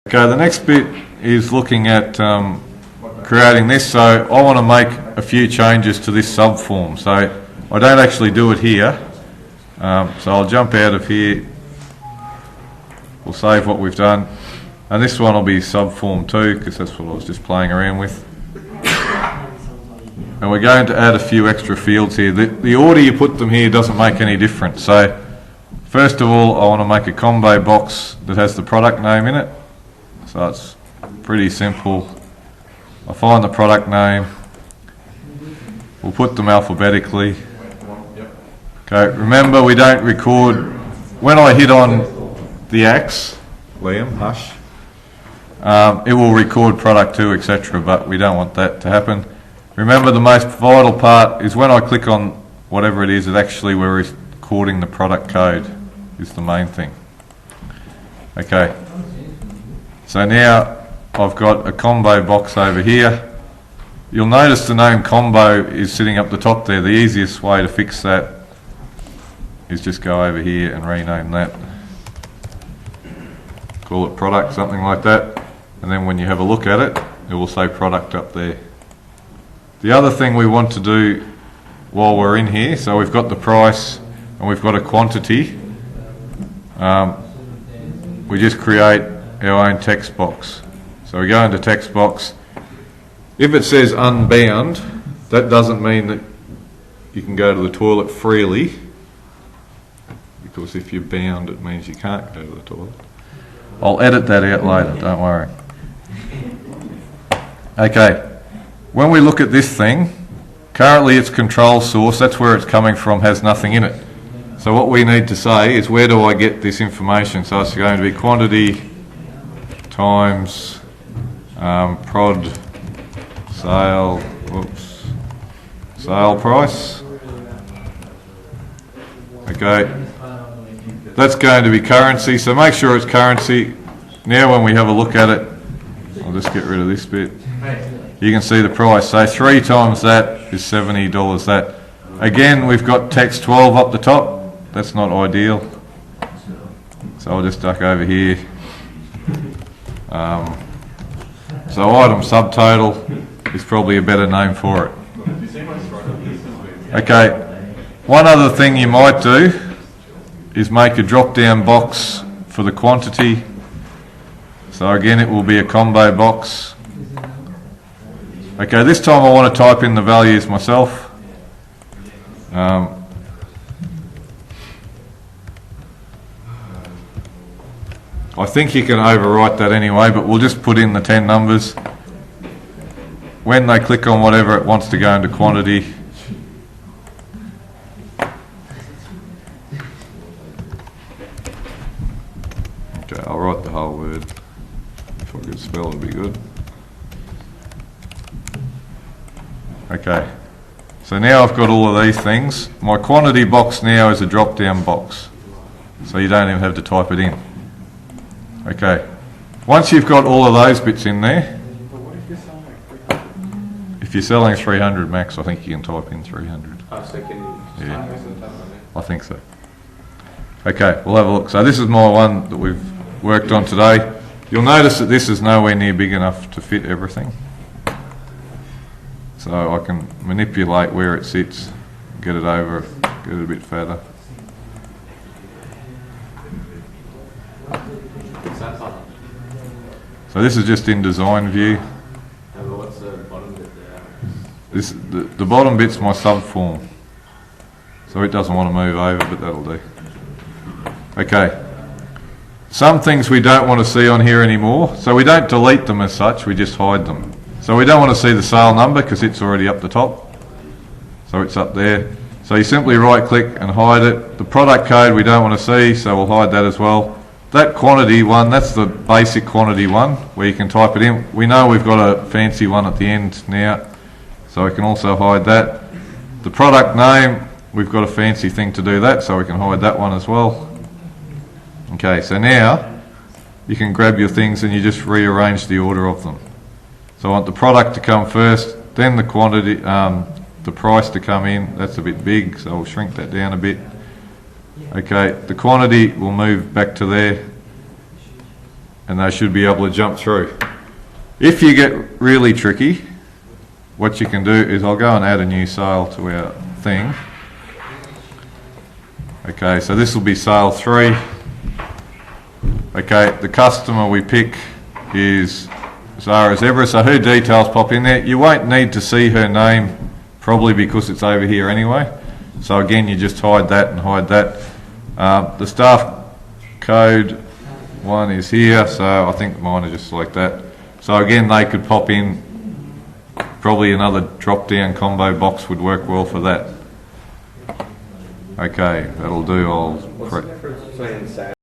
Okay, the next bit is looking at creating this. So I want to make a few changes to this subform. So I don't actually do it here. So I'll jump out of here. We'll save what we've done. And this one will be subform 2 because that's what I was just playing around with. And we're going to add a few extra fields here. The order you put them here doesn't make any difference. So first of all, I want to make a combo box that has the product name in it. So it's pretty simple. I find the product name. We'll put them alphabetically. Okay, remember we don't record. When I hit on the X, Liam, hush, it will record product 2, etc. But we don't want that to happen. Remember the most vital part is when I click on whatever it is, we're recording the product code is the main thing. Okay. So now I've got a combo box over here. You'll notice the name combo is sitting up the top there. The easiest way to fix that is just go over here and rename that. Call it product, something like that. And then when you have a look at it, it will say product up there. The other thing we want to do while we're in here, so we've got the price and we've got a quantity. We just create our own text box. So we go into text box. If it says unbound, that doesn't mean that you can go to the toilet freely, because if you're bound it means you can't go to the toilet. I'll edit that out later, don't worry. Okay, when we look at this thing, currently its control source, that's where it's coming from, has nothing in it. So what we need to say is, where do I get this information? So it's going to be quantity times prod sale price. Okay, that's going to be currency, so make sure it's currency. Now when we have a look at it, I'll just get rid of this bit. You can see the price, so 3 times that is $70 that. Again, we've got text 12 up the top, that's not ideal. So I'll just duck over here. So item subtotal is probably a better name for it. Okay, one other thing you might do is make a drop down box for the quantity. So again, it will be a combo box. Okay, this time I want to type in the values myself. I think you can overwrite that anyway, but we'll just put in the 10 numbers. When they click on whatever it wants to go into quantity, okay, I'll write the whole word. If I could spell, it'd be good. Okay, so now I've got all of these things. My quantity box now is a drop down box, so you don't even have to type it in. Okay, once you've got all of those bits in there, if you're selling 300 max, I think you can type in 300. Yeah, I think so. Okay, we'll have a look. So this is my one that we've worked on today. You'll notice that this is nowhere near big enough to fit everything. So I can manipulate where it sits, get it over, get it a bit fatter. So this is just in design view. What's the bottom bit there? The bottom bit's my subform. So it doesn't want to move over, but that'll do. Okay. Some things we don't want to see on here anymore. So we don't delete them as such, we just hide them. So we don't want to see the sale number because it's already up the top. So it's up there. So you simply right click and hide it. The product code we don't want to see, so we'll hide that as well. That quantity one, that's the basic quantity one where you can type it in. We know we've got a fancy one at the end now, so we can also hide that. The product name, we've got a fancy thing to do that, so we can hide that one as well. Okay, so now you can grab your things and you just rearrange the order of them. So I want the product to come first, then the quantity, the price to come in. That's a bit big, so we'll shrink that down a bit. Okay, the quantity will move back to there. and they should be able to jump through. If you get really tricky, what you can do is I'll go and add a new sale to our thing. Okay, so this will be sale 3. Okay, the customer we pick is Zara Zebra, so her details pop in there. You won't need to see her name, probably because it's over here anyway. So again, you just hide that and hide that. The staff code one is here, so I think mine are just like that. So again, they could pop in. Probably another drop-down combo box would work well for that. Okay, that'll do. What's the difference between